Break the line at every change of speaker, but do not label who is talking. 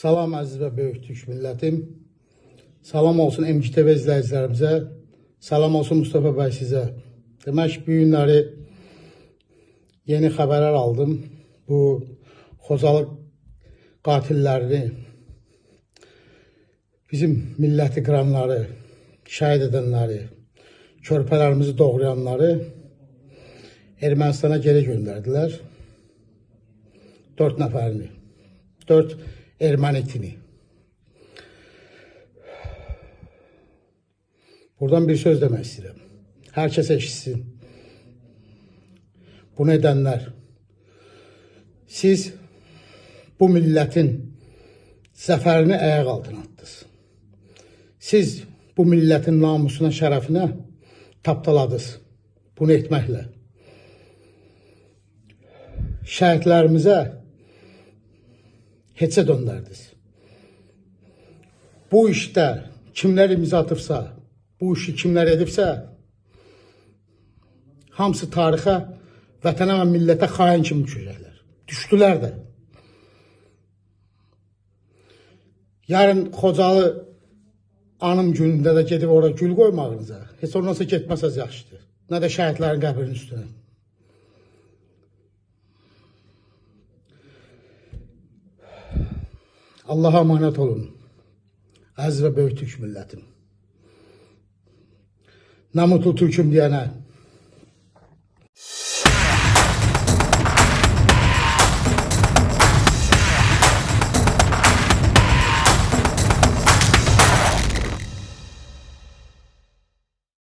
Salam əziz və böyük Türk millətim. Salam olsun MGTV izləyicilərimizə. Salam olsun Mustafa bəy sizə. Demək bu günləri yeni xəbərlər aldım. Bu Xocalı qatillərini, bizim milləti qıranları, şəhid edənləri, körpələrimizi doğrayanları Ermənistana geri göndərdilər. 4 nəfərini. 4 erməni itini. Buradan bir söz demək istəyirəm. Hər kəs eşitsin. Bunu edənlər, siz bu millətin zəfərini ayaq altına attınız. Siz bu millətin namusuna, şərəfinə tapdaladınız. Bunu etməklə. Şəhidlərimizə heçə döndərdiniz. Bu işdə kimlər imza atıbsa, bu işi kimlər edibsə, hamısı tarixə, vətənə və millətə xain kimi düşəcəklər. Düşdülər də. Yarın Xocalı anım günündə də gedib orada gül qoymağınıza, heç ondansa getməsəz yaxşıdır. Nə də şəhidlərin qəbrinin üstünə. Allah'a emanet olun. Əziz və böyük Türk millətim. Nə mutlu Türk'üm deyənə.